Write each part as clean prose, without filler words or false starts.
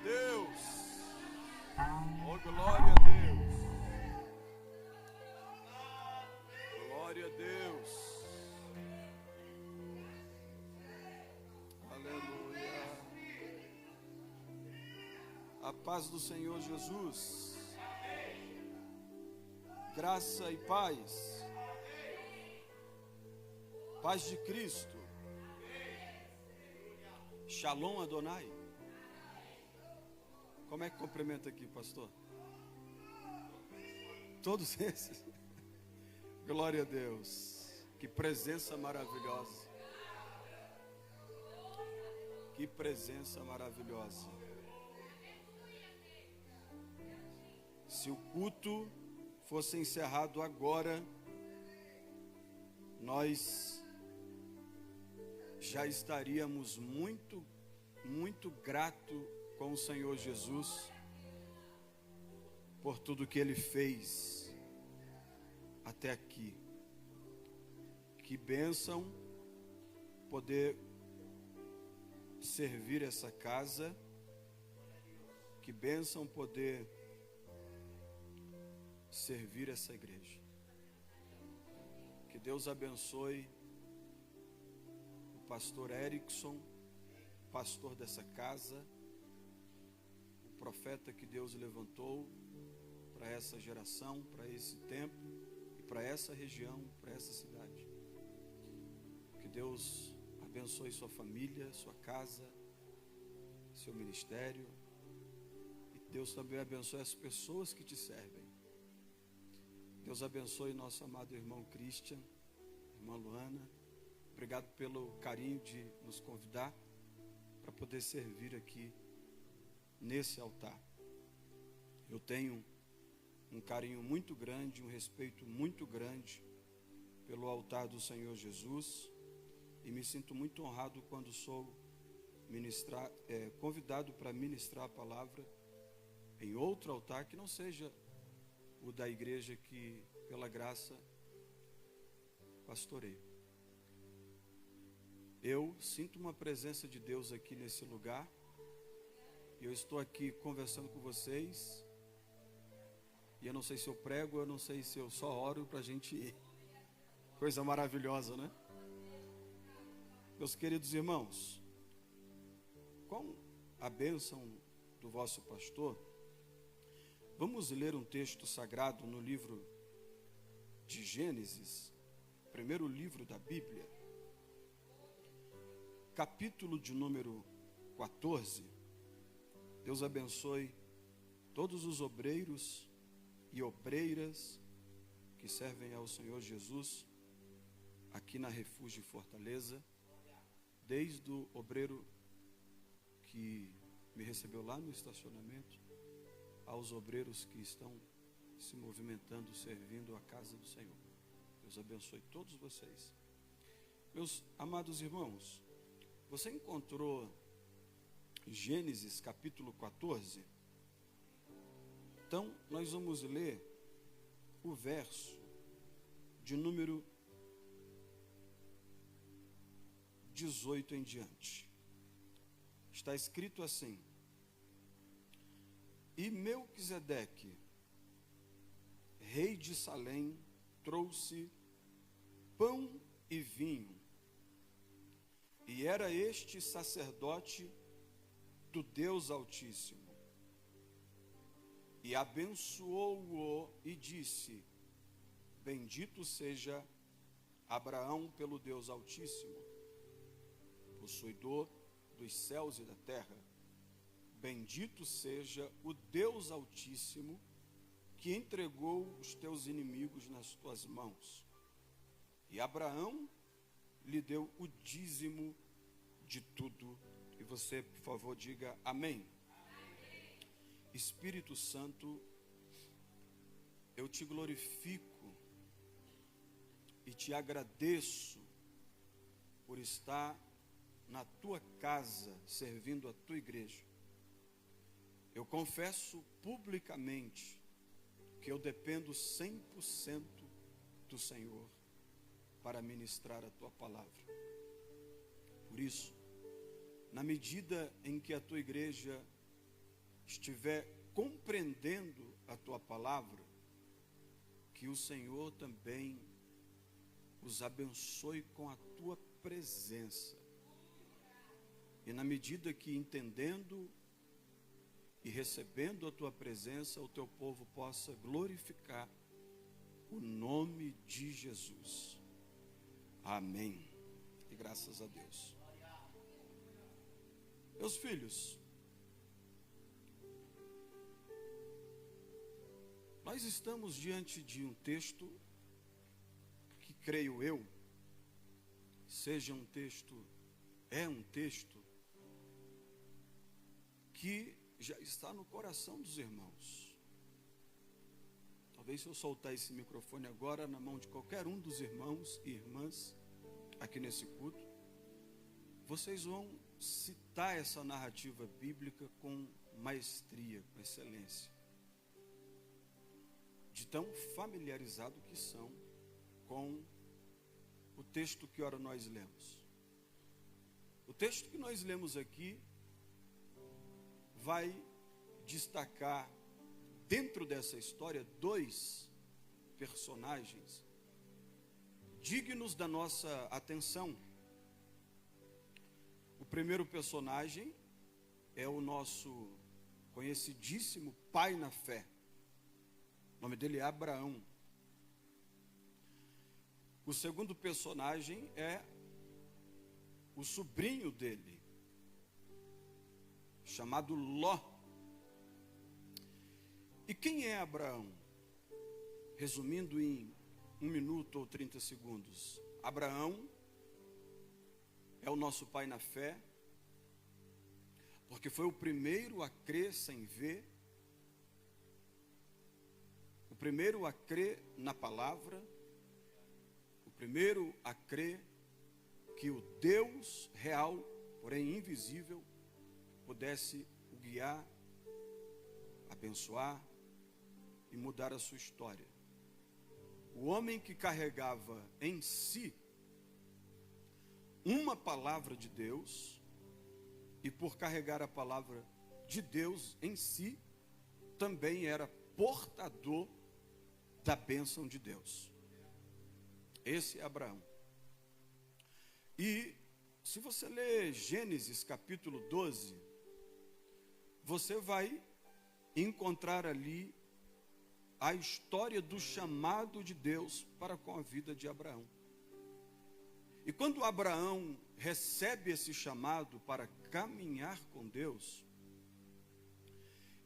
Deus. Oh, glória a Deus. Glória a Deus. Aleluia. A paz do Senhor Jesus. Graça e paz. Paz de Cristo. Shalom Adonai. Como é que cumprimenta aqui, pastor? Todos esses. Glória a Deus. Que presença maravilhosa. Que presença maravilhosa. Se o culto fosse encerrado agora, nós já estaríamos muito grato com o Senhor Jesus por tudo que Ele fez até aqui. Que bênção poder servir essa casa, que bênção poder servir essa igreja. Que Deus abençoe o pastor Erickson, pastor dessa casa, o profeta que Deus levantou para essa geração, para esse tempo e para essa região, para essa cidade. Que Deus abençoe sua família, sua casa, seu ministério, e Deus também abençoe as pessoas que te servem. Deus abençoe nosso amado irmão Christian, irmã Luana. Obrigado pelo carinho de nos convidar para poder servir aqui nesse altar. Eu tenho um carinho muito grande, um respeito muito grande pelo altar do Senhor Jesus, e me sinto muito honrado quando sou convidado para ministrar a palavra em outro altar que não seja o da igreja que, pela graça, pastoreio. Eu sinto uma presença de Deus aqui nesse lugar. Eu estou aqui conversando com vocês. E eu não sei se eu prego, eu não sei se eu só oro para a gente ir. Coisa maravilhosa, né? Meus queridos irmãos, com a bênção do vosso pastor, vamos ler um texto sagrado no livro de Gênesis, primeiro livro da Bíblia, capítulo de número 14. Deus abençoe todos os obreiros e obreiras que servem ao Senhor Jesus aqui na Refúgio Fortaleza, desde o obreiro que me recebeu lá no estacionamento, aos obreiros que estão se movimentando, servindo a casa do Senhor. Deus abençoe todos vocês. Meus amados irmãos, você encontrou Gênesis capítulo 14? Então, nós vamos ler o verso de número 18 em diante. Está escrito assim: E Melquisedeque, rei de Salém, trouxe pão e vinho, e era este sacerdote do Deus Altíssimo. E abençoou-o e disse: Bendito seja Abraão pelo Deus Altíssimo, possuidor dos céus e da terra. Bendito seja o Deus Altíssimo, que entregou os teus inimigos nas tuas mãos. E Abraão lhe deu o dízimo de tudo. E você, por favor, diga amém. Amém. Espírito Santo, eu te glorifico e te agradeço por estar na tua casa, servindo a tua igreja. Eu confesso publicamente que eu dependo 100% do Senhor para ministrar a tua palavra. Por isso, na medida em que a tua igreja estiver compreendendo a tua palavra, que o Senhor também os abençoe com a tua presença. E na medida que entendendo e recebendo a tua presença, o teu povo possa glorificar o nome de Jesus. Amém. E graças a Deus. Meus filhos, nós estamos diante de um texto que, creio eu, seja um texto, é um texto que já está no coração dos irmãos. Talvez se eu soltar esse microfone agora na mão de qualquer um dos irmãos e irmãs aqui nesse culto, vocês vão citar essa narrativa bíblica com maestria, com excelência, de tão familiarizado que são com o texto que ora nós lemos. O texto que nós lemos aqui vai destacar dentro dessa história dois personagens dignos da nossa atenção. O primeiro personagem é o nosso conhecidíssimo pai na fé. O nome dele é Abraão. O segundo personagem é o sobrinho dele, chamado Ló. E quem é Abraão? Resumindo em 1 minuto ou 30 segundos. Abraão é o nosso pai na fé, porque foi o primeiro a crer sem ver, o primeiro a crer na palavra, o primeiro a crer que o Deus real, porém invisível, pudesse o guiar, abençoar e mudar a sua história. O homem que carregava em si uma palavra de Deus, e por carregar a palavra de Deus em si, também era portador da bênção de Deus. Esse é Abraão. E se você ler Gênesis capítulo 12, você vai encontrar ali a história do chamado de Deus para com a vida de Abraão. E quando Abraão recebe esse chamado para caminhar com Deus,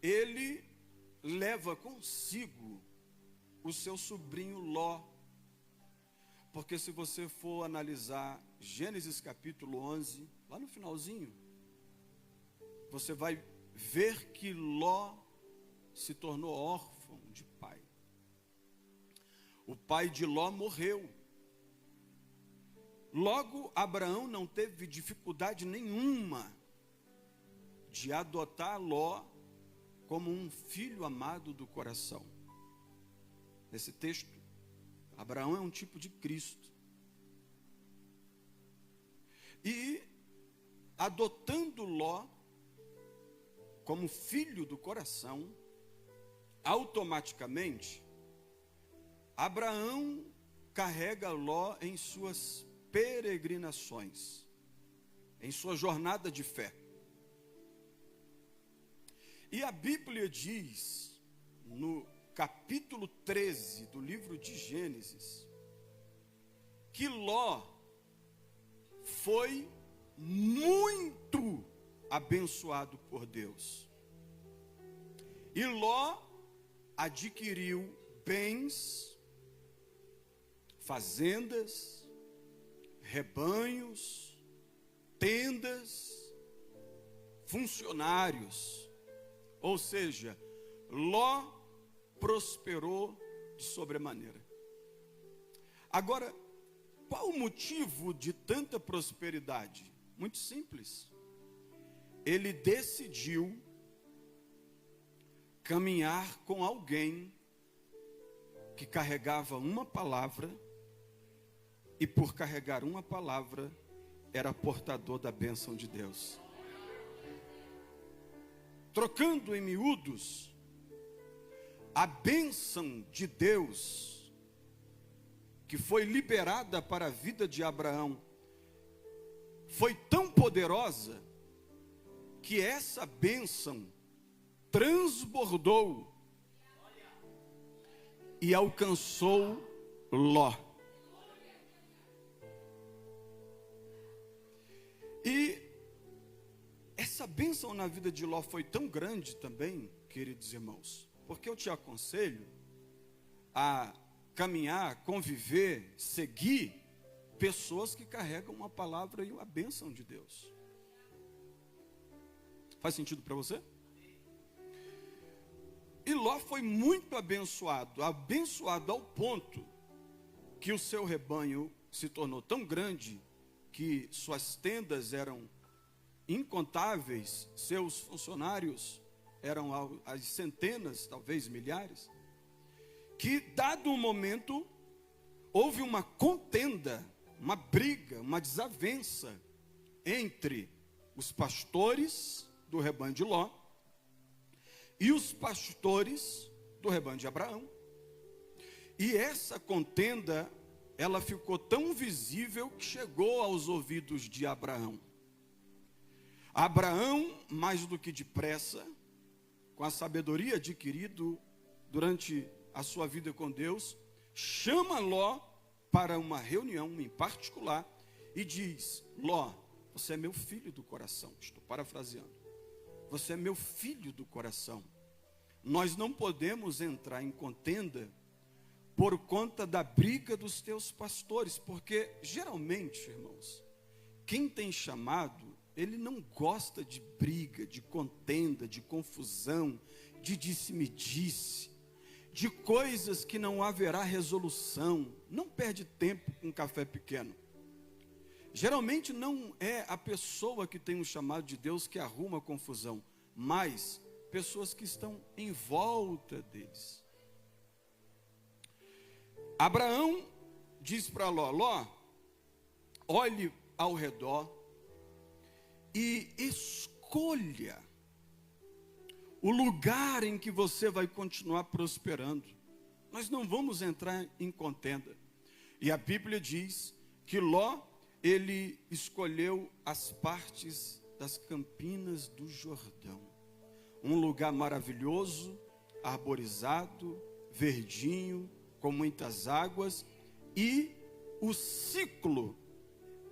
ele leva consigo o seu sobrinho Ló. Porque se você for analisar Gênesis capítulo 11, lá no finalzinho, você vai ver que Ló se tornou órfão de pai. O pai de Ló morreu. Logo, Abraão não teve dificuldade nenhuma de adotar Ló como um filho amado do coração. Nesse texto, Abraão é um tipo de Cristo. E adotando Ló como filho do coração, automaticamente, Abraão carrega Ló em suas peregrinações, em sua jornada de fé. E a Bíblia diz, no capítulo 13 do livro de Gênesis, que Ló foi muito abençoado por Deus. E Ló adquiriu bens, fazendas, rebanhos, tendas, funcionários. Ou seja, Ló prosperou de sobremaneira. Agora, qual o motivo de tanta prosperidade? Muito simples. Ele decidiu caminhar com alguém que carregava uma palavra, e por carregar uma palavra, era portador da bênção de Deus. Trocando em miúdos, a bênção de Deus, que foi liberada para a vida de Abraão, foi tão poderosa, que essa bênção transbordou e alcançou Ló. E essa bênção na vida de Ló foi tão grande também, queridos irmãos, porque eu te aconselho a caminhar, conviver, seguir pessoas que carregam uma palavra e uma bênção de Deus. Faz sentido para você? E Ló foi muito abençoado, abençoado ao ponto que o seu rebanho se tornou tão grande que suas tendas eram incontáveis, seus funcionários eram as centenas, talvez milhares, que dado um momento houve uma contenda, uma briga, uma desavença entre os pastores do rebanho de Ló e os pastores do rebanho de Abraão. E essa contenda, ela ficou tão visível que chegou aos ouvidos de Abraão. Abraão, mais do que depressa, com a sabedoria adquirida durante a sua vida com Deus, chama Ló para uma reunião em particular e diz: Ló, você é meu filho do coração. Estou parafraseando. Você é meu filho do coração. Nós não podemos entrar em contenda por conta da briga dos teus pastores, porque geralmente, irmãos, quem tem chamado, ele não gosta de briga, de contenda, de confusão, de disse-me-disse, de coisas que não haverá resolução. Não perde tempo com café pequeno. Geralmente não é a pessoa que tem um chamado de Deus que arruma confusão, mas pessoas que estão em volta deles. Abraão diz para Ló: Ló, olhe ao redor e escolha o lugar em que você vai continuar prosperando. Nós não vamos entrar em contenda. E a Bíblia diz que Ló, ele escolheu as partes das campinas do Jordão. Um lugar maravilhoso, arborizado, verdinho, com muitas águas. E o ciclo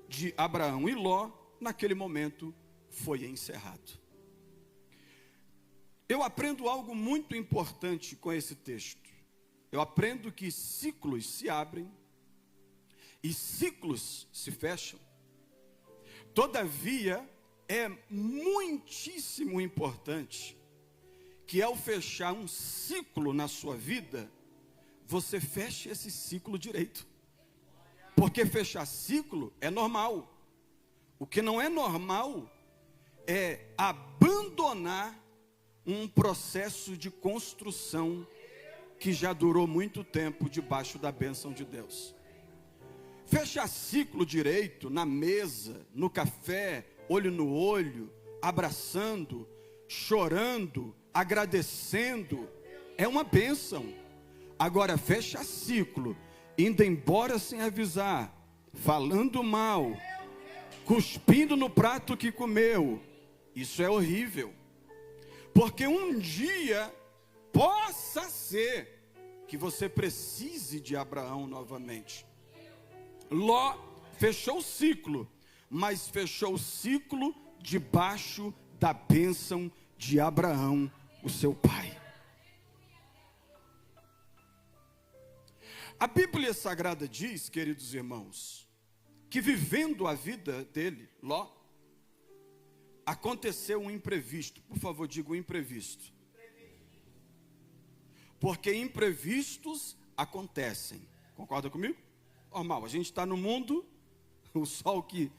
de Abraão e Ló, naquele momento, foi encerrado. Eu aprendo algo muito importante com esse texto. Eu aprendo que ciclos se abrem e ciclos se fecham. Todavia, é muitíssimo importante que ao fechar um ciclo na sua vida, você feche esse ciclo direito. Porque fechar ciclo é normal. O que não é normal é abandonar um processo de construção que já durou muito tempo debaixo da bênção de Deus. Fechar ciclo direito na mesa, no café, olho no olho, abraçando, chorando, agradecendo, é uma bênção. Agora, fecha ciclo, indo embora sem avisar, falando mal, cuspindo no prato que comeu, isso é horrível. Porque um dia, possa ser que você precise de Abraão novamente. Ló fechou o ciclo, mas fechou o ciclo debaixo da bênção de Abraão, o seu pai. A Bíblia Sagrada diz, queridos irmãos, que vivendo a vida dele, Ló, aconteceu um imprevisto. Por favor, diga um imprevisto. Porque imprevistos acontecem. Concorda comigo? Normal, a gente está no mundo, o sol que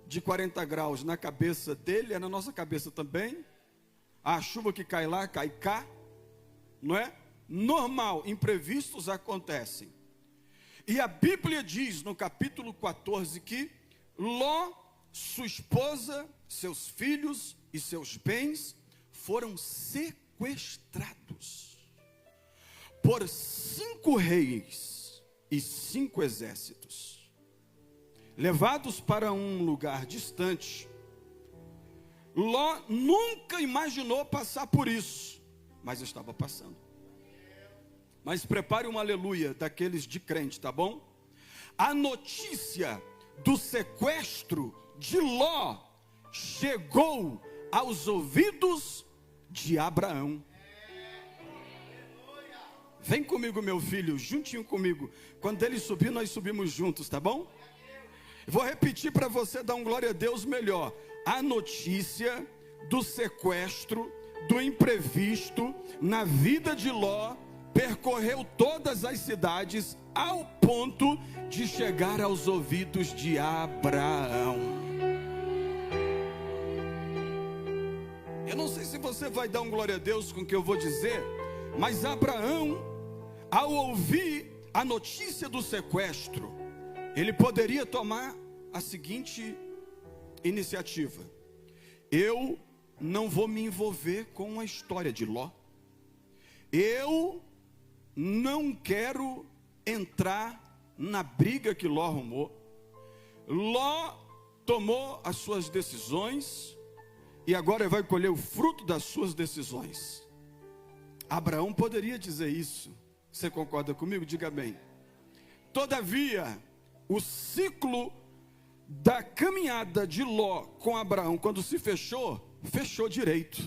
de 40 graus na cabeça dele é na nossa cabeça também. A chuva que cai lá, cai cá. Não é? Normal, imprevistos acontecem. E a Bíblia diz no capítulo 14 que Ló, sua esposa, seus filhos e seus bens foram sequestrados por 5 reis e 5 exércitos, levados para um lugar distante. Ló nunca imaginou passar por isso, mas estava passando. Mas prepare um aleluia daqueles de crente, tá bom? A notícia do sequestro de Ló chegou aos ouvidos de Abraão. Vem comigo, meu filho, juntinho comigo. Quando ele subir, nós subimos juntos, tá bom? Vou repetir para você dar um glória a Deus melhor. A notícia do sequestro, do imprevisto na vida de Ló percorreu todas as cidades ao ponto de chegar aos ouvidos de Abraão. Eu não sei se você vai dar um glória a Deus com o que eu vou dizer, mas Abraão, ao ouvir a notícia do sequestro, ele poderia tomar a seguinte iniciativa: eu não vou me envolver com a história de Ló. Eu não quero entrar na briga que Ló arrumou. Ló tomou as suas decisões e agora vai colher o fruto das suas decisões. Abraão poderia dizer isso. Você concorda comigo? Diga bem. Todavia, o ciclo da caminhada de Ló com Abraão, quando se fechou, fechou direito,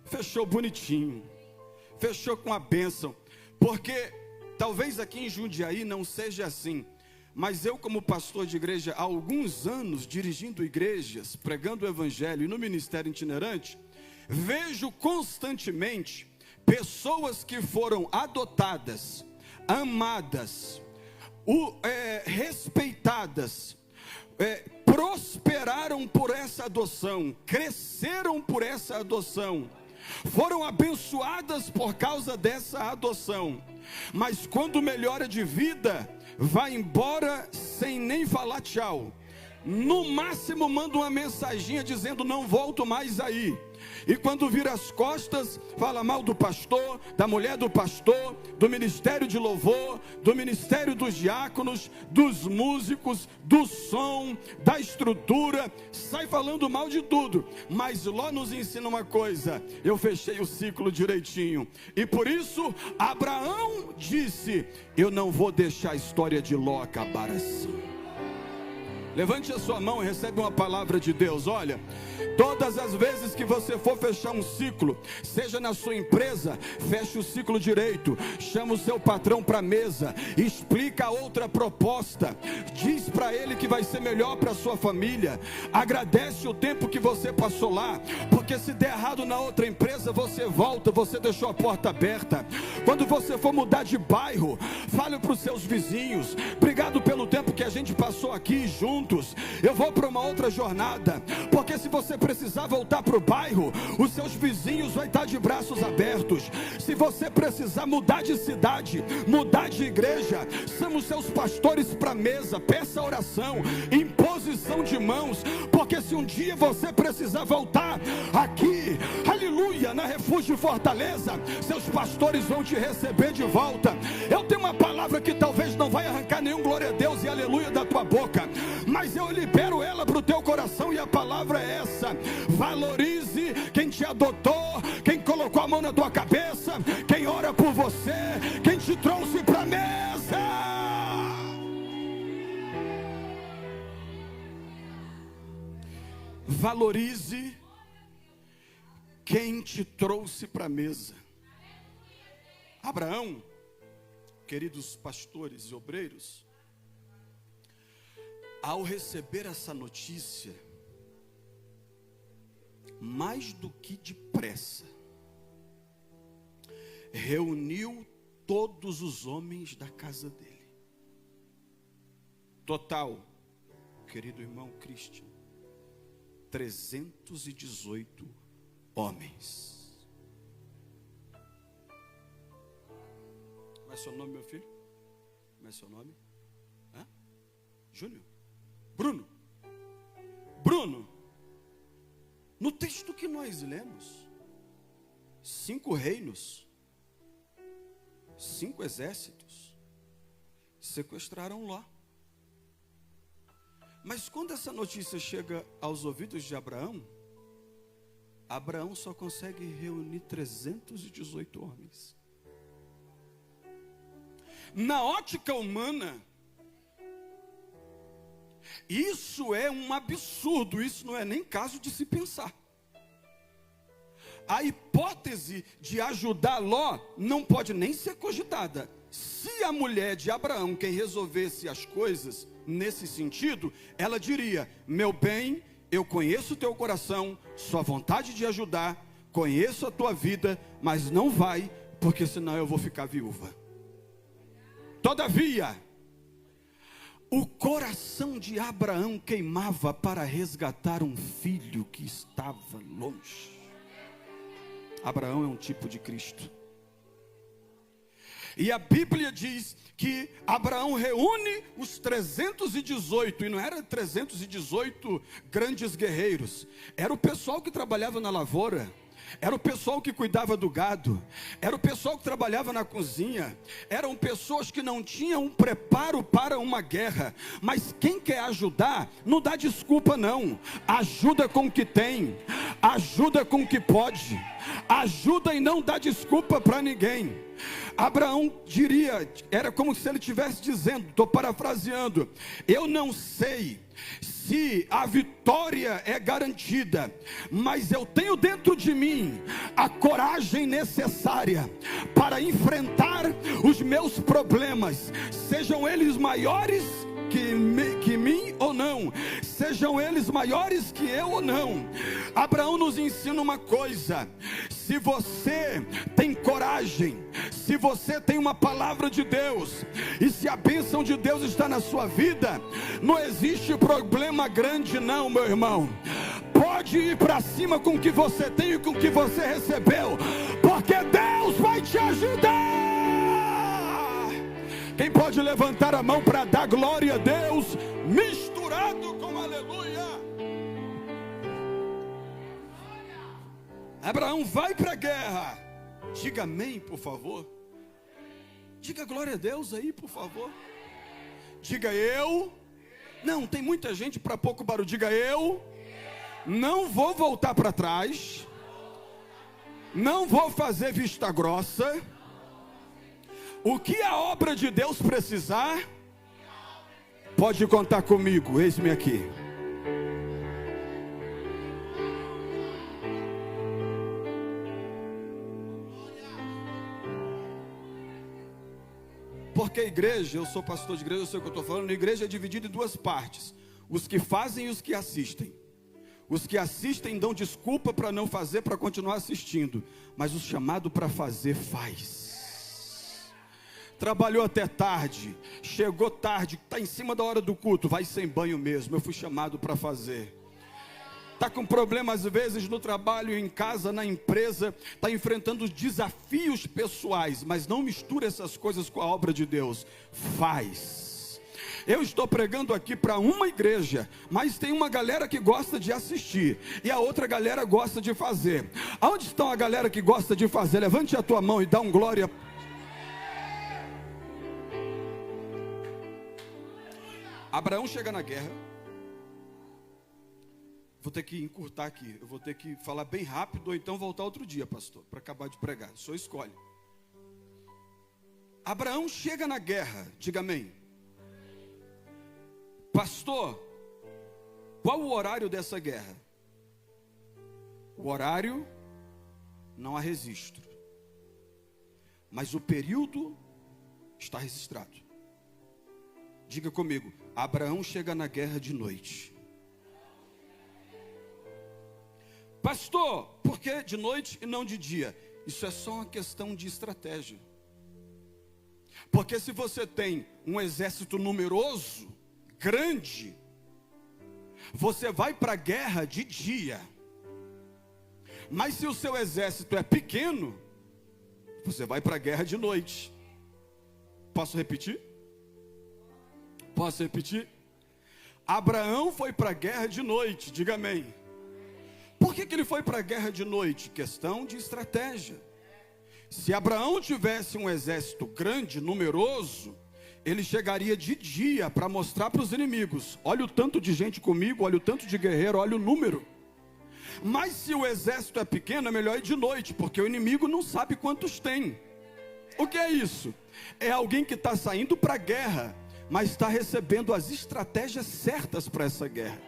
fechou bonitinho, fechou com a bênção. Porque talvez aqui em Jundiaí não seja assim, mas eu, como pastor de igreja há alguns anos, dirigindo igrejas, pregando o evangelho e no ministério itinerante, vejo constantemente pessoas que foram adotadas, amadas, respeitadas, prosperaram por essa adoção, cresceram por essa adoção, foram abençoadas por causa dessa adoção, mas quando melhora de vida, vai embora sem nem falar tchau. No máximo manda uma mensaginha dizendo não volto mais aí. E quando vira as costas, fala mal do pastor, da mulher do pastor, do ministério de louvor, do ministério dos diáconos, dos músicos, do som, da estrutura, sai falando mal de tudo. Mas Ló nos ensina uma coisa: eu fechei o ciclo direitinho. E por isso Abraão disse: eu não vou deixar a história de Ló acabar assim. Levante a sua mão e recebe uma palavra de Deus. Olha, todas as vezes que você for fechar um ciclo, seja na sua empresa, feche o ciclo direito. Chama o seu patrão para a mesa, explica outra proposta, diz para ele que vai ser melhor para a sua família, agradece o tempo que você passou lá, porque se der errado na outra empresa, você volta, você deixou a porta aberta. Quando você for mudar de bairro, fale para os seus vizinhos: obrigado pelo tempo que a gente passou aqui juntos, eu vou para uma outra jornada. Porque se você precisar voltar para o bairro, os seus vizinhos vão estar de braços abertos. Se você precisar mudar de cidade, mudar de igreja, chama os seus pastores para a mesa, peça oração, imposição de mãos. Porque se um dia você precisar voltar aqui, aleluia, na Refúgio Fortaleza, seus pastores vão te receber de volta. Eu tenho uma palavra que talvez não vai arrancar nenhum glória a Deus e aleluia da tua boca, mas eu libero ela para o teu coração, e a palavra é essa: valorize quem te adotou, quem colocou a mão na tua cabeça, quem ora por você, quem te trouxe para a mesa. Valorize quem te trouxe para a mesa. Abraão, queridos pastores e obreiros, ao receber essa notícia, mais do que depressa, reuniu todos os homens da casa dele. Total, querido irmão Cristian, 318 homens. Como é seu nome, meu filho? Como é seu nome? Júnior? Bruno, no texto que nós lemos, 5 reinos, 5 exércitos sequestraram Ló. Mas quando essa notícia chega aos ouvidos de Abraão, Abraão só consegue reunir 318 homens. Na ótica humana, isso é um absurdo, isso não é nem caso de se pensar. A hipótese de ajudar Ló não pode nem ser cogitada. Se a mulher de Abraão, quem resolvesse as coisas nesse sentido, ela diria: meu bem, eu conheço o teu coração, sua vontade de ajudar, conheço a tua vida, mas não vai, porque senão eu vou ficar viúva. Todavia, o coração de Abraão queimava para resgatar um filho que estava longe. Abraão é um tipo de Cristo. E a Bíblia diz que Abraão reúne os 318, e não era 318 grandes guerreiros, era o pessoal que trabalhava na lavoura, era o pessoal que cuidava do gado, era o pessoal que trabalhava na cozinha, eram pessoas que não tinham um preparo para uma guerra. Mas quem quer ajudar, não dá desculpa não, ajuda com o que tem, ajuda com o que pode, ajuda e não dá desculpa para ninguém. Abraão diria, era como se ele estivesse dizendo, estou parafraseando: eu não sei se a vitória é garantida, mas eu tenho dentro de mim a coragem necessária para enfrentar os meus problemas, sejam eles maiores que mim ou não, sejam eles maiores que eu ou não. Abraão nos ensina uma coisa: se você tem coragem, se você tem uma palavra de Deus, e se a bênção de Deus está na sua vida, não existe problema grande não, meu irmão. Pode ir para cima com o que você tem e com o que você recebeu, porque Deus vai te ajudar. Quem pode levantar a mão para dar glória a Deus, misturado com aleluia? Abraão vai para a guerra. Diga amém, por favor. Diga glória a Deus aí, por favor. Diga eu. Não, tem muita gente para pouco barulho. Diga eu. Não vou voltar para trás. Não vou fazer vista grossa. O que a obra de Deus precisar, pode contar comigo, eis-me aqui. Porque a igreja, eu sou pastor de igreja, eu sei o que eu estou falando. A igreja é dividida em 2 partes: os que fazem e os que assistem. Os que assistem dão desculpa para não fazer, para continuar assistindo, mas o chamado para fazer faz. Trabalhou até tarde, chegou tarde, está em cima da hora do culto, vai sem banho mesmo, eu fui chamado para fazer. Está com problemas às vezes no trabalho, em casa, na empresa, está enfrentando desafios pessoais, mas não mistura essas coisas com a obra de Deus, faz. Eu estou pregando aqui para uma igreja, mas tem uma galera que gosta de assistir, e a outra galera gosta de fazer. Aonde estão a galera que gosta de fazer? Levante a tua mão e dá um glória. Abraão chega na guerra. Vou ter que encurtar aqui, eu vou ter que falar bem rápido, ou então voltar outro dia, pastor, para acabar de pregar. O senhor escolhe. Abraão chega na guerra, diga amém. Pastor, qual o horário dessa guerra? O horário, não há registro, mas o período está registrado. Diga comigo: Abraão chega na guerra de noite. Pastor, por que de noite e não de dia? Isso é só uma questão de estratégia. Porque se você tem um exército numeroso, grande, você vai para a guerra de dia. Mas se o seu exército é pequeno, você vai para a guerra de noite. Posso repetir? Posso repetir? Abraão foi para a guerra de noite, diga amém. Por que ele foi para a guerra de noite? Questão de estratégia. Se Abraão tivesse um exército grande, numeroso, ele chegaria de dia para mostrar para os inimigos: olha o tanto de gente comigo, olha o tanto de guerreiro, olha o número. Mas se o exército é pequeno, é melhor ir de noite, porque o inimigo não sabe quantos tem. O que é isso? É alguém que está saindo para a guerra, mas está recebendo as estratégias certas para essa guerra.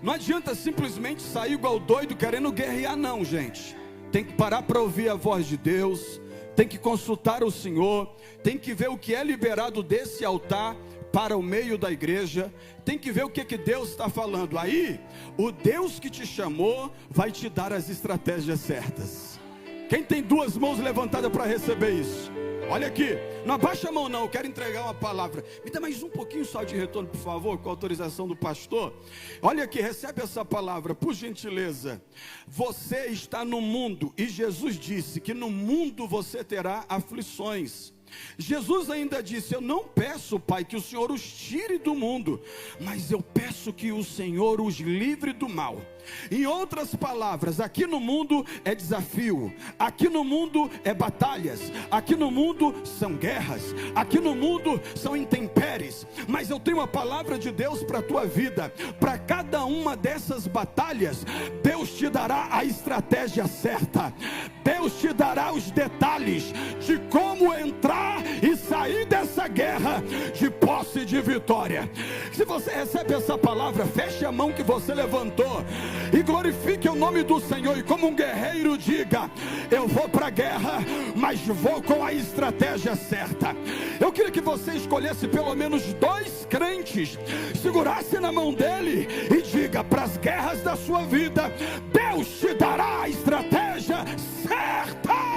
Não adianta simplesmente sair igual doido querendo guerrear não, gente. Tem que parar para ouvir a voz de Deus, tem que consultar o Senhor, tem que ver o que é liberado desse altar para o meio da igreja, tem que ver o que Deus está falando. Aí, o Deus que te chamou vai te dar as estratégias certas. Quem tem duas mãos levantadas para receber isso? Olha aqui, não abaixa a mão não, eu quero entregar uma palavra. Me dá mais um pouquinho só de retorno, por favor, com a autorização do pastor. Olha aqui, recebe essa palavra, por gentileza. Você está no mundo, e Jesus disse que no mundo você terá aflições. Jesus ainda disse: eu não peço, Pai, que o Senhor os tire do mundo, mas eu peço que o Senhor os livre do mal. Em outras palavras, aqui no mundo é desafio, aqui no mundo é batalhas, aqui no mundo são guerras, aqui no mundo são intempéries. Mas eu tenho uma palavra de Deus para a tua vida. Para cada uma dessas batalhas, Deus te dará a estratégia certa, Deus te dará os detalhes de como entrar e sair dessa guerra de posse de vitória. Se você recebe essa palavra, feche a mão que você levantou e glorifique o nome do Senhor, e como um guerreiro diga: eu vou para a guerra, mas vou com a estratégia certa. Eu queria que você escolhesse pelo menos 2 crentes, segurasse na mão dele e diga: para as guerras da sua vida, Deus te dará a estratégia certa.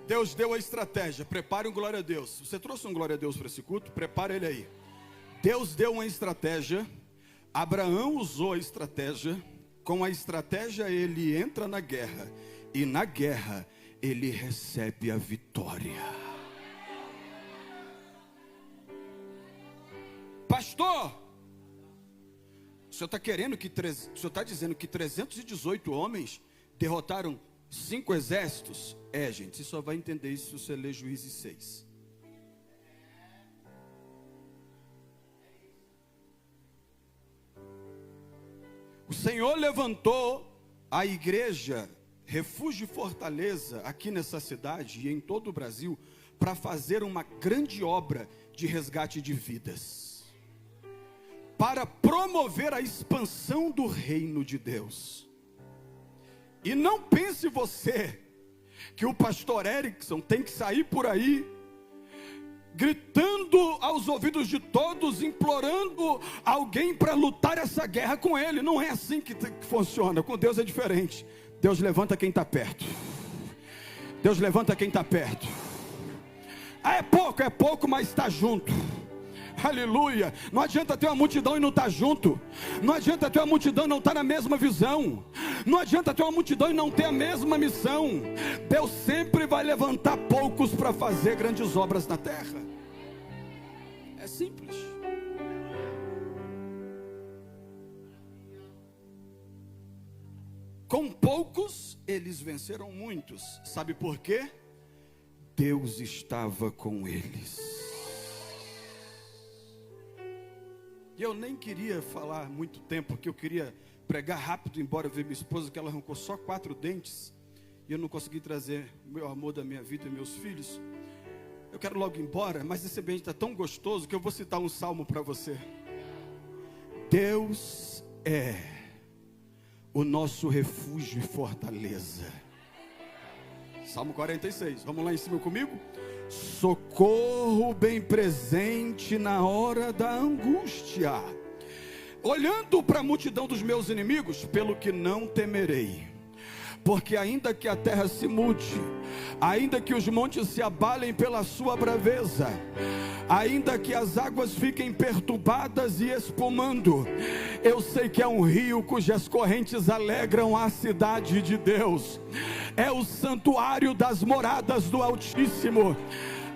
Deus deu a estratégia. Prepare um glória a Deus. Você trouxe um glória a Deus para esse culto? Prepare ele aí. Deus deu uma estratégia. Abraão usou a estratégia. Com a estratégia ele entra na guerra, e na guerra ele recebe a vitória. Pastor, o senhor está querendo que o senhor está dizendo que 318 homens derrotaram 5 exércitos? É, gente, você só vai entender isso se você ler Juízes 6. O Senhor levantou a igreja Refúgio e Fortaleza aqui nessa cidade e em todo o Brasil para fazer uma grande obra de resgate de vidas, para promover a expansão do reino de Deus. E não pense você que o pastor Erickson tem que sair por aí gritando aos ouvidos de todos, implorando alguém para lutar essa guerra com ele. Não é assim que funciona. Com Deus é diferente. Deus levanta quem está perto. Deus levanta quem está perto. Ah, é pouco, mas está junto. Aleluia. Não adianta ter uma multidão e não estar junto. Não adianta ter uma multidão e não estar na mesma visão. Não adianta ter uma multidão e não ter a mesma missão. Deus sempre vai levantar poucos para fazer grandes obras na terra. É simples. Com poucos eles venceram muitos. Sabe por quê? Deus estava com eles. E eu nem queria falar muito tempo, porque eu queria pregar rápido, embora eu ver minha esposa que ela arrancou só 4 dentes, e eu não consegui trazer o meu amor da minha vida e meus filhos. Eu quero logo ir embora, mas esse ambiente está tão gostoso que eu vou citar um salmo para você. Deus é o nosso refúgio e fortaleza. Salmo 46, vamos lá em cima comigo? Socorro bem presente na hora da angústia. Olhando para a multidão dos meus inimigos, pelo que não temerei. Porque ainda que a terra se mude, ainda que os montes se abalem pela sua braveza, ainda que as águas fiquem perturbadas e espumando, eu sei que é um rio cujas correntes alegram a cidade de Deus. é o santuário das moradas do Altíssimo.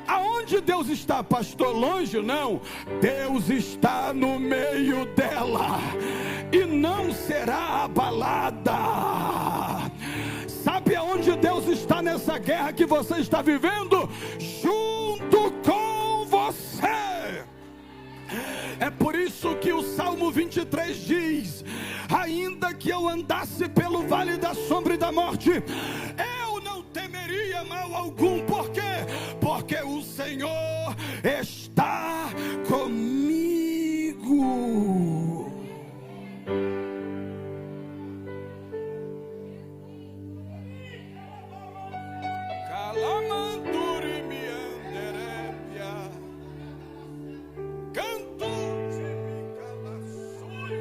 Aonde Deus está, pastor? Longe? Não. Deus está no meio dela e não será abalada. Sabe aonde Deus está nessa guerra que você está vivendo? Junto com você. É por isso que o Salmo 23 diz: ainda que eu andasse pelo vale da sombra e da morte, eu não temeria mal algum. Por quê? Porque o Senhor está comigo. Calamanturi me anderepia, canto de me calaçuri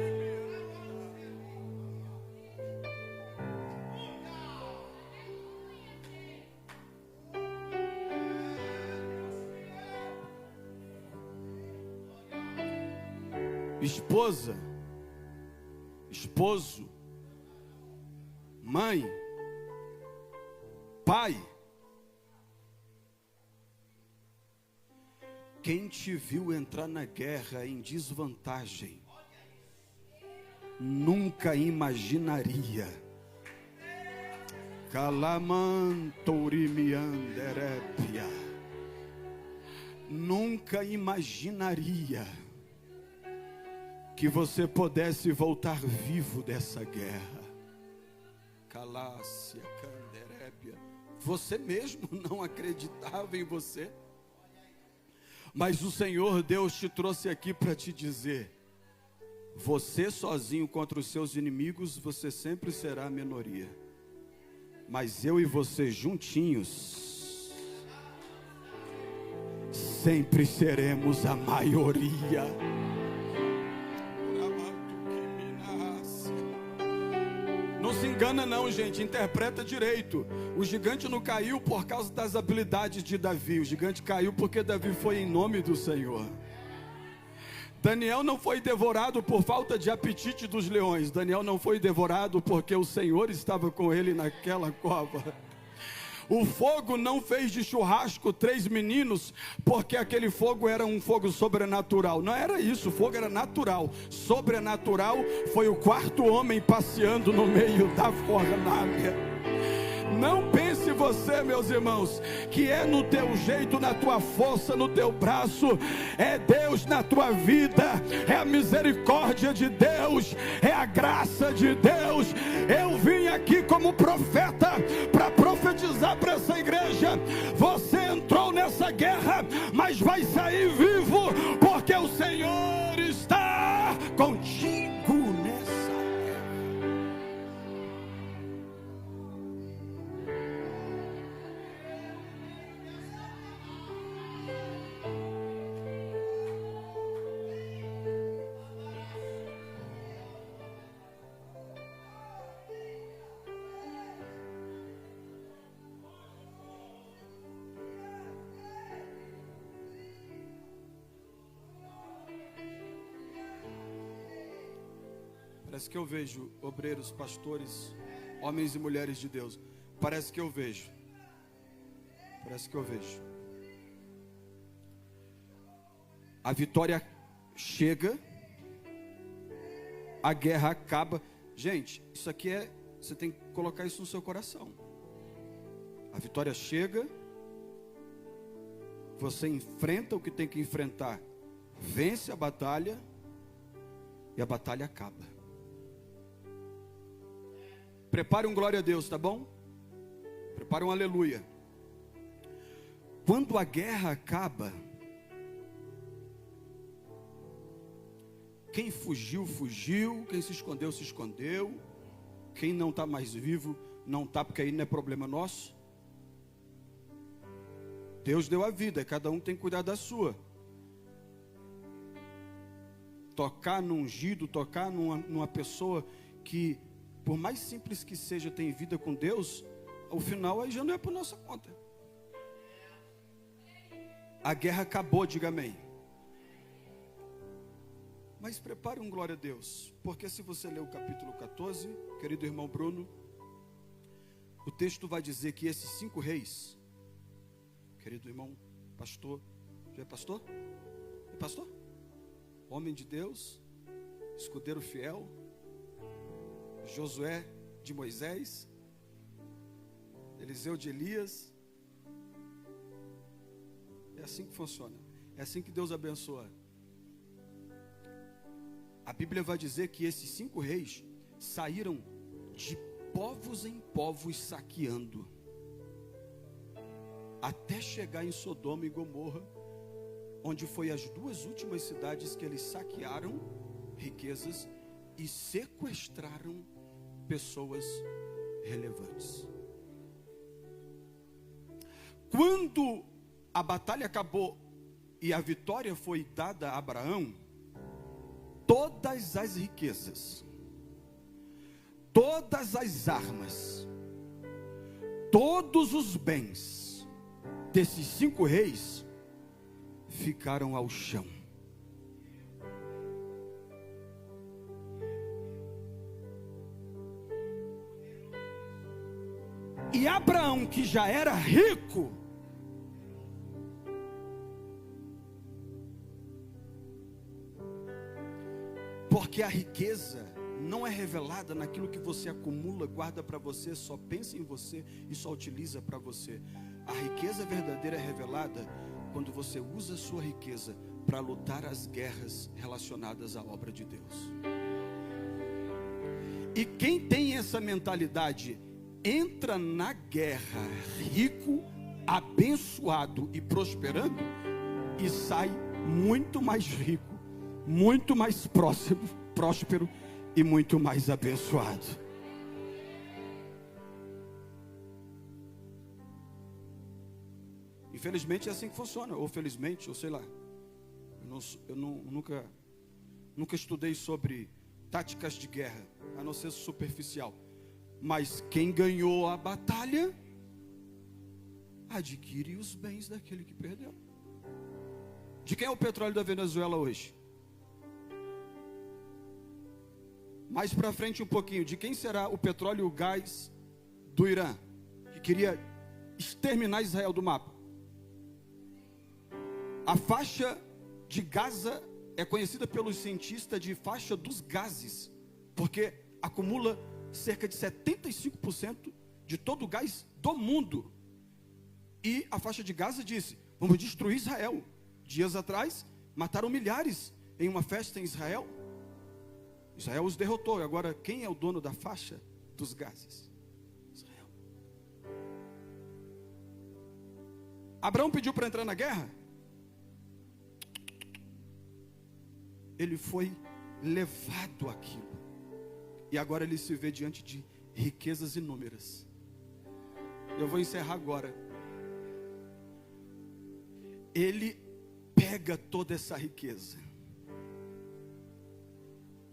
me esposa, esposo, mãe, pai, quem te viu entrar na guerra em desvantagem, nunca imaginaria. Calamantorimianderepia, nunca imaginaria que você pudesse voltar vivo dessa guerra. Calácia, canderépia. Você mesmo não acreditava em você. Mas o Senhor Deus te trouxe aqui para te dizer: você sozinho contra os seus inimigos, você sempre será a minoria. Mas eu e você juntinhos, sempre seremos a maioria. Não se engana não, gente, interpreta direito. O gigante não caiu por causa das habilidades de Davi. O gigante caiu porque Davi foi em nome do Senhor. Daniel não foi devorado por falta de apetite dos leões. Daniel não foi devorado porque o Senhor estava com ele naquela cova. O fogo não fez de churrasco 3 meninos, porque aquele fogo era um fogo sobrenatural. Não era isso, o fogo era natural. Sobrenatural foi o 4º homem passeando no meio da fornalha. Não pense você, meus irmãos, que é no teu jeito, na tua força, no teu braço. É Deus na tua vida, é a misericórdia de Deus, é a graça de Deus. Eu vim aqui como profeta para profetizar para essa igreja: você entrou nessa guerra, mas vai sair vivo, porque o Senhor está contigo nessa guerra. Parece que eu vejo obreiros, pastores, homens e mulheres de Deus. Parece que eu vejo. Parece que eu vejo. A vitória chega, a guerra acaba. Gente, isso aqui você tem que colocar isso no seu coração. A vitória chega, você enfrenta o que tem que enfrentar, vence a batalha e a batalha acaba. Prepare um glória a Deus, tá bom? Prepare um aleluia. Quando a guerra acaba, quem fugiu, fugiu. Quem se escondeu, se escondeu. Quem não está mais vivo, não está, porque aí não é problema nosso. Deus deu a vida, cada um tem que cuidar da sua. Tocar no ungido, tocar numa pessoa que, por mais simples que seja, tem vida com Deus, o final aí já não é por nossa conta. A guerra acabou, diga amém. Mas prepare um glória a Deus, porque se você ler o capítulo 14, querido irmão Bruno, o texto vai dizer que esses 5 reis, querido irmão, pastor, já é pastor? É pastor? Homem de Deus, escudeiro fiel, Josué de Moisés, Eliseu de Elias. É assim que funciona, é assim que Deus abençoa. A Bíblia vai dizer que esses 5 reis saíram de povos em povos saqueando, até chegar em Sodoma e Gomorra, onde foi as 2 últimas cidades que eles saquearam riquezas e sequestraram pessoas relevantes. Quando a batalha acabou e a vitória foi dada a Abraão, todas as riquezas, todas as armas, todos os bens desses 5 reis ficaram ao chão. E Abraão, que já era rico, porque a riqueza não é revelada naquilo que você acumula, guarda para você, só pensa em você e só utiliza para você. A riqueza verdadeira é revelada quando você usa a sua riqueza para lutar as guerras relacionadas à obra de Deus. E quem tem essa mentalidade entra na guerra rico, abençoado e prosperando, e sai muito mais rico, muito mais próspero e muito mais abençoado. Infelizmente é assim que funciona, ou felizmente, ou sei lá. Eu nunca estudei sobre táticas de guerra, a não ser superficial. Mas quem ganhou a batalha adquire os bens daquele que perdeu. De quem é o petróleo da Venezuela hoje? Mais para frente um pouquinho, de quem será o petróleo e o gás do Irã, que queria exterminar Israel do mapa? A faixa de Gaza é conhecida pelos cientistas de faixa dos gases, porque acumula cerca de 75% de todo o gás do mundo. E a faixa de Gaza disse: vamos destruir Israel. Dias atrás, mataram milhares em uma festa em Israel. Israel os derrotou. Agora, quem é o dono da faixa dos gases? Israel. Abraão pediu para entrar na guerra. Ele foi levado àquilo. E agora ele se vê diante de riquezas inúmeras. Eu vou encerrar agora. Ele pega toda essa riqueza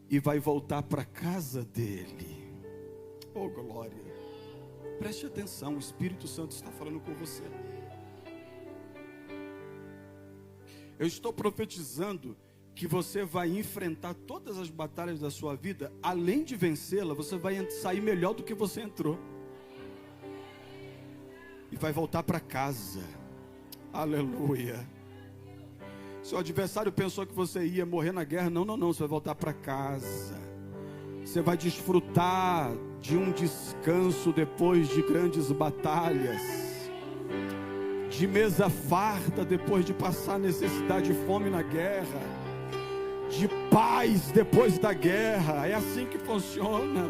e vai voltar para a casa dele. Oh, glória. Preste atenção, o Espírito Santo está falando com você. Eu estou profetizando que você vai enfrentar todas as batalhas da sua vida. Além de vencê-la, você vai sair melhor do que você entrou. E vai voltar para casa. Aleluia. Seu adversário pensou que você ia morrer na guerra. Não, você vai voltar para casa. Você vai desfrutar de um descanso depois de grandes batalhas, de mesa farta depois de passar necessidade e fome na guerra, de paz depois da guerra. É assim que funciona.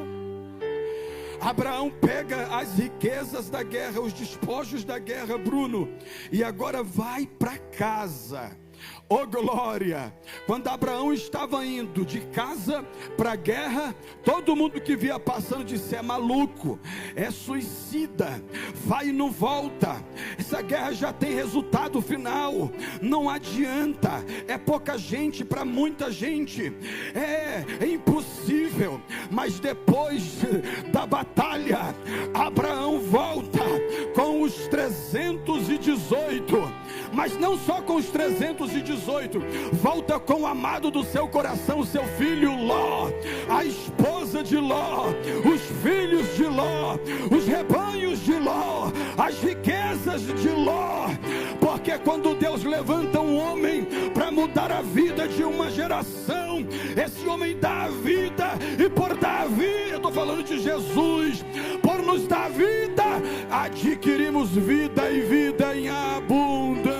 Abraão pega as riquezas da guerra, os despojos da guerra, Bruno, e agora vai para casa. Oh glória! Quando Abraão estava indo de casa para a guerra, todo mundo que via passando disse: é maluco, é suicida, vai e não volta, essa guerra já tem resultado final, não adianta, é pouca gente para muita gente, é impossível. Mas depois da batalha, Abraão volta com os 318, mas não só com os 318, volta com o amado do seu coração, o seu filho Ló, a esposa de Ló, os filhos de Ló, os rebanhos de Ló, as riquezas de Ló, porque quando Deus levanta um homem para mudar a vida de uma geração, esse homem dá a vida, e por dar a vida, eu estou falando de Jesus, por nos dar vida, adquirimos vida e vida em abundância.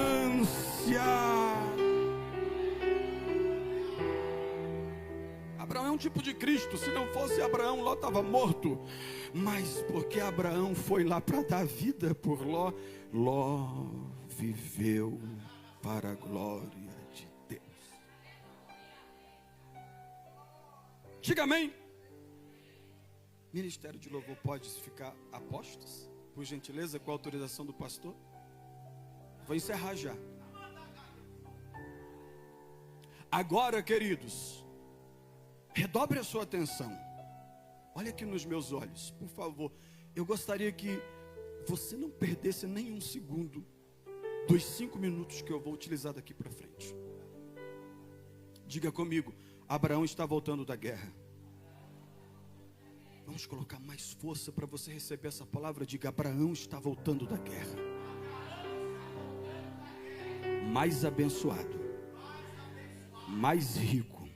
Abraão é um tipo de Cristo. Se não fosse Abraão, Ló estava morto. Mas porque Abraão foi lá para dar vida por Ló, Ló viveu para a glória de Deus. Diga amém. Ministério de Louvor pode ficar a postos, por gentileza, com a autorização do pastor. Vou encerrar já. Agora, queridos, redobre a sua atenção. Olha aqui nos meus olhos, por favor. Eu gostaria que você não perdesse nem um segundo dos 5 minutos que eu vou utilizar daqui para frente. Diga comigo: Abraão está voltando da guerra. Vamos colocar mais força para você receber essa palavra. Diga: Abraão está voltando da guerra, mais abençoado, mais rico.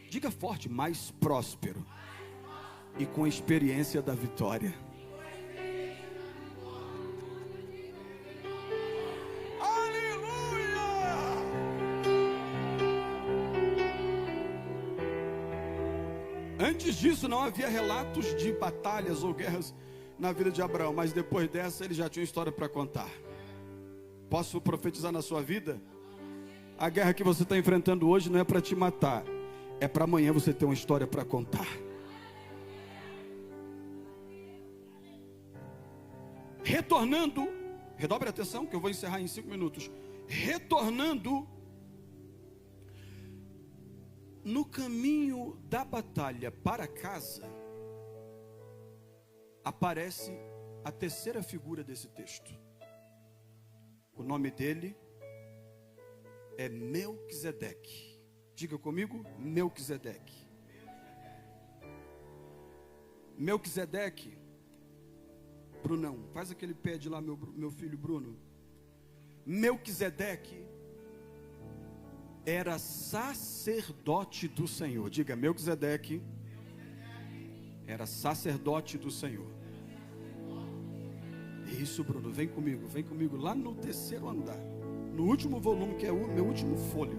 Diga forte: mais próspero e com experiência da vitória. Antes disso não havia relatos de batalhas ou guerras na vida de Abraão, mas depois dessa ele já tinha uma história para contar. Posso profetizar na sua vida? A guerra que você está enfrentando hoje não é para te matar, é para amanhã você ter uma história para contar. Retornando, redobre a atenção que eu vou encerrar em 5 minutos. Retornando, no caminho da batalha para casa, aparece a terceira figura desse texto. O nome dele é Melquisedeque. Diga comigo: Melquisedeque. Melquisedeque. Brunão, faz aquele pé de lá, meu filho Bruno. Melquisedeque era sacerdote do Senhor. Diga: Melquisedeque era sacerdote do Senhor. Isso, Bruno, vem comigo lá no terceiro andar, no último volume, que é o meu último folho.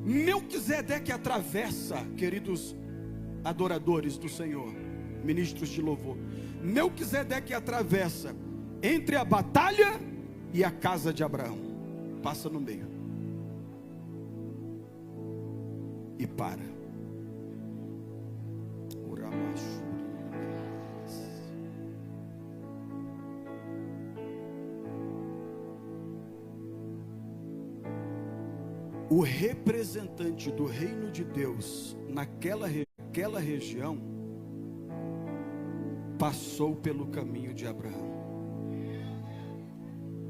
Melquisedeque atravessa, queridos adoradores do Senhor, ministros de louvor, Melquisedeque atravessa entre a batalha e a casa de Abraão. Passa no meio e para. O representante do reino de Deus naquela região passou pelo caminho de Abraão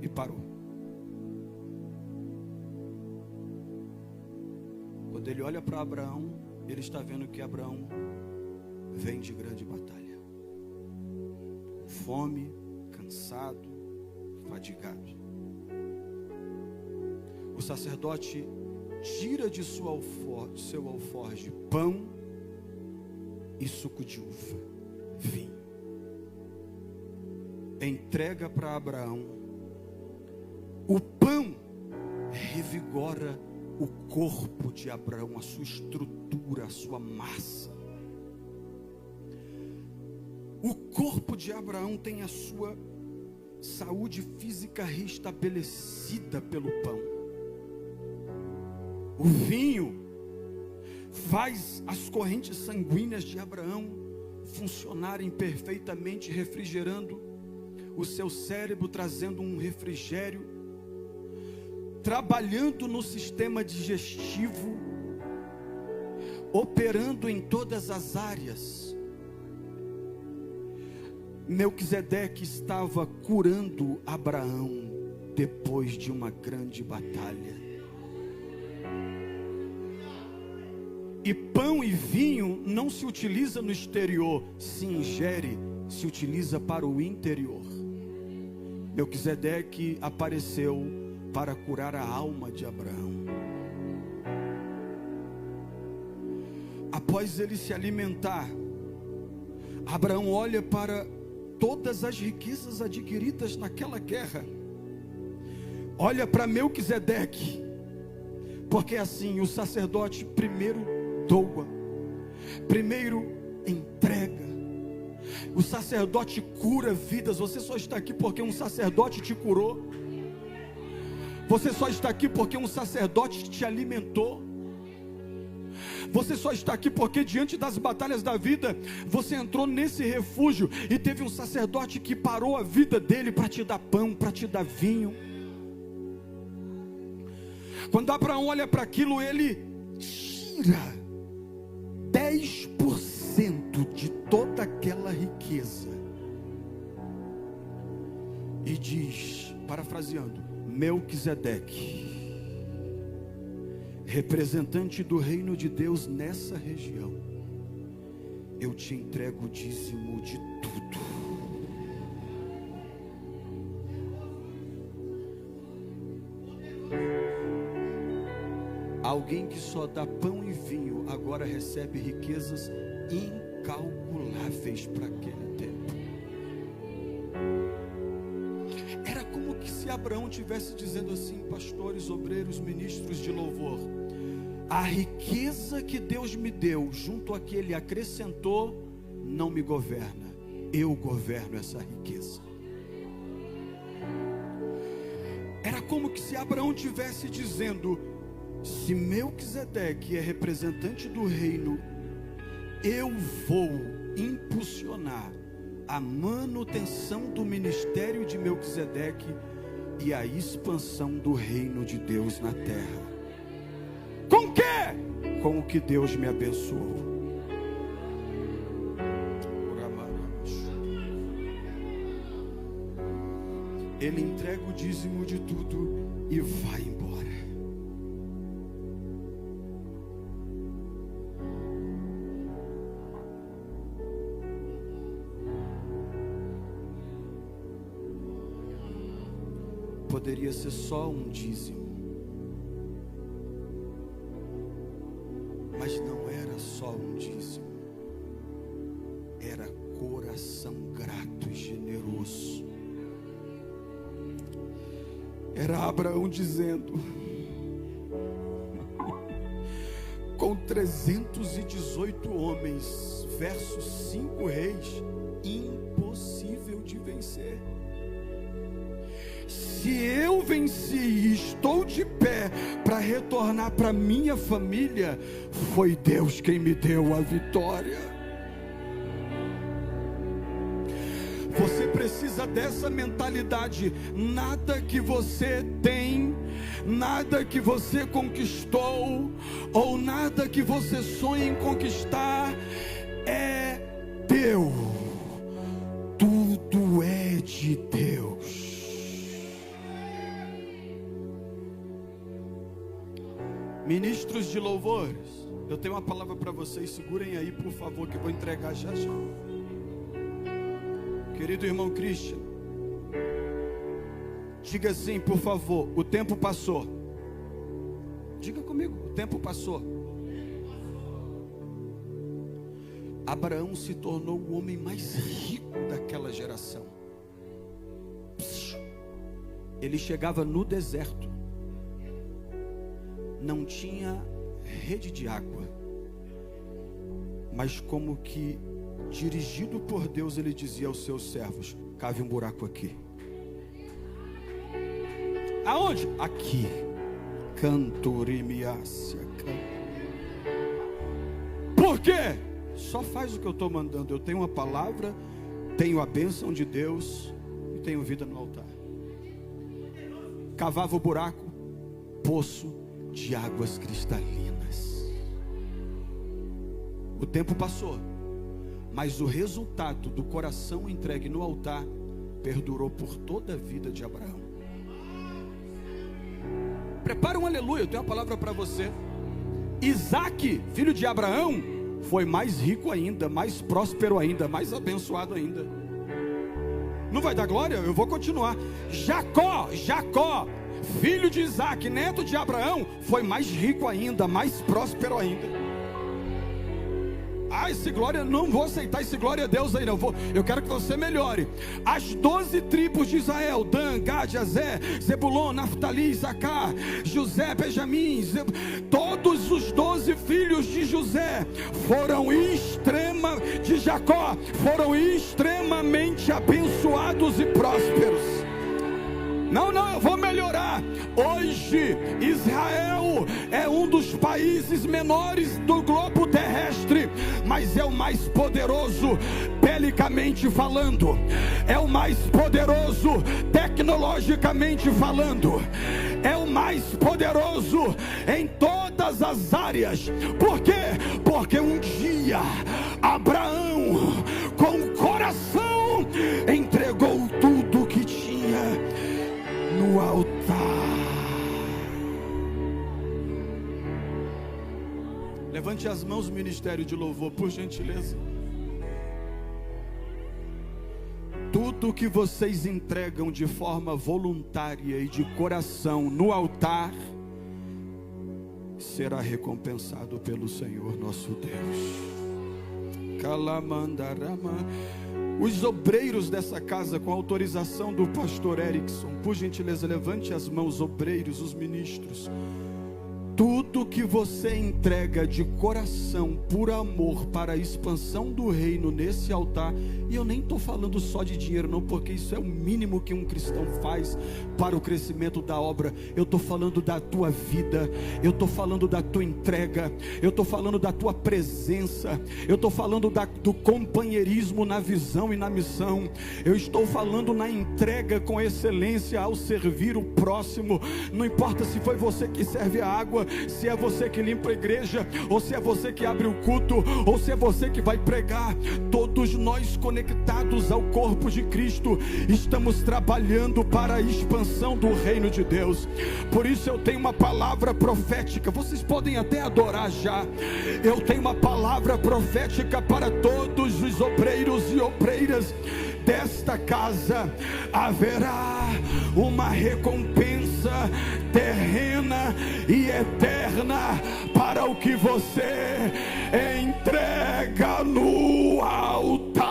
e parou. Quando ele olha para Abraão, ele está vendo que Abraão vem de grande batalha, com fome, cansado, fadigado. O sacerdote tira de seu alforje pão e suco de uva, vinho. Entrega para Abraão. O pão revigora o corpo de Abraão, a sua estrutura, a sua massa. O corpo de Abraão tem a sua saúde física restabelecida pelo pão. O vinho faz as correntes sanguíneas de Abraão funcionarem perfeitamente, refrigerando o seu cérebro, trazendo um refrigério, trabalhando no sistema digestivo, operando em todas as áreas. Melquisedeque estava curando Abraão depois de uma grande batalha. E pão e vinho não se utiliza no exterior, se ingere, se utiliza para o interior. Melquisedeque apareceu para curar a alma de Abraão. Após ele se alimentar, Abraão olha para todas as riquezas adquiridas naquela guerra. Olha para Melquisedeque, porque assim o sacerdote primeiro doa, primeiro entrega. O sacerdote cura vidas. Você só está aqui porque um sacerdote te curou. Você só está aqui porque um sacerdote te alimentou. Você só está aqui porque diante das batalhas da vida, você entrou nesse refúgio e teve um sacerdote que parou a vida dele para te dar pão, para te dar vinho. Quando Abraão olha para aquilo, ele tira 10% de toda aquela riqueza e diz, parafraseando, Melquisedeque, representante do reino de Deus nessa região, eu te entrego o dízimo de tudo. Alguém que só dá pão e vinho agora recebe riquezas incalculáveis para aquele tempo. Era como que se Abraão tivesse dizendo assim: pastores, obreiros, ministros de louvor, a riqueza que Deus me deu, junto a que Ele acrescentou, não me governa, eu governo essa riqueza. Era como que se Abraão tivesse dizendo: se Melquisedeque é representante do reino, eu vou impulsionar a manutenção do ministério de Melquisedeque e a expansão do reino de Deus na terra. Com o quê? Com o que Deus me abençoou. Ele entrega o dízimo de tudo e vai embora. Poderia ser só um dízimo, mas não era só um dízimo, era coração grato e generoso. Era Abraão dizendo: com 318 homens versus 5 reis, impossível de vencer. Se eu venci e estou de pé para retornar para minha família, foi Deus quem me deu a vitória. Você precisa dessa mentalidade. Nada que você tem, nada que você conquistou, ou nada que você sonha em conquistar é teu. Tudo é de Deus. Ministros de louvores, eu tenho uma palavra para vocês. Segurem aí, por favor, que eu vou entregar já já. Querido irmão Christian, diga assim, por favor: o tempo passou. Diga comigo: o tempo passou. Abraão se tornou o homem mais rico daquela geração. Ele chegava no deserto, não tinha rede de água, mas como que dirigido por Deus, ele dizia aos seus servos: cave um buraco aqui. Aonde? Aqui. Cantorimiácia. Por quê? Só faz o que eu estou mandando. Eu tenho uma palavra, tenho a bênção de Deus e tenho vida no altar. Cavava o buraco, poço de águas cristalinas. O tempo passou, mas o resultado do coração entregue no altar perdurou por toda a vida de Abraão. Prepara um aleluia, eu tenho uma palavra para você. Isaac, filho de Abraão, foi mais rico ainda, mais próspero ainda, mais abençoado ainda. Não vai dar glória? Eu vou continuar. Jacó, filho de Isaac, neto de Abraão, foi mais rico ainda, mais próspero ainda. Esse glória, não vou aceitar esse glória a Deus aí não. Eu quero que você melhore. As 12 tribos de Israel, Dan, Gad, Azé, Zebulon, Naftali, Issacar, José, Benjamim, todos os 12 filhos de José de Jacó, foram extremamente abençoados e prósperos. Não, eu vou melhorar. Hoje, Israel é um dos países menores do globo terrestre, mas é o mais poderoso, belicamente falando. É o mais poderoso, tecnologicamente falando. É o mais poderoso em todas as áreas. Por quê? Porque um dia, Abraão, com o coração, entregou tudo que tinha no altar. Levante as mãos, ministério de louvor, por gentileza. Tudo que vocês entregam de forma voluntária e de coração no altar será recompensado pelo Senhor nosso Deus. Kalamandarama. Os obreiros dessa casa, com a autorização do pastor Erickson, por gentileza, levante as mãos, obreiros, os ministros. Tudo que você entrega de coração, por amor, para a expansão do reino nesse altar, e eu nem estou falando só de dinheiro não, porque isso é o mínimo que um cristão faz para o crescimento da obra. Eu estou falando da tua vida, eu estou falando da tua entrega, eu estou falando da tua presença, eu estou falando do companheirismo na visão e na missão, eu estou falando na entrega com excelência ao servir o próximo. Não importa se foi você que serve a água, se é você que limpa a igreja, ou se é você que abre o culto, ou se é você que vai pregar, todos nós conectados ao corpo de Cristo, estamos trabalhando para a expansão do reino de Deus. Por isso eu tenho uma palavra profética, vocês podem até adorar já. Eu tenho uma palavra profética para todos os obreiros e obreiras desta casa. Haverá uma recompensa terrena e eterna para o que você entrega no altar.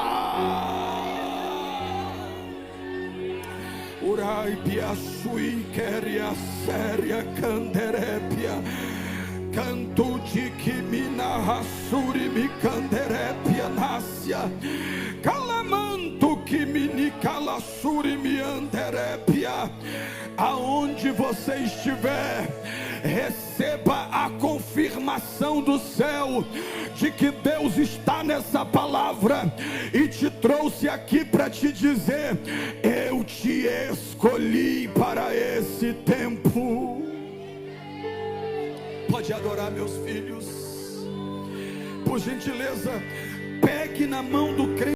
Urai piasui queria séria canderépia canto de que mina rasuri mi canderépia nácia calamanto que mini calassuri mi anderépia. Aonde você estiver, receba a confirmação do céu de que Deus está nessa palavra e te trouxe aqui para te dizer: eu te escolhi para esse tempo. Pode adorar, meus filhos. Por gentileza, pegue na mão do crente.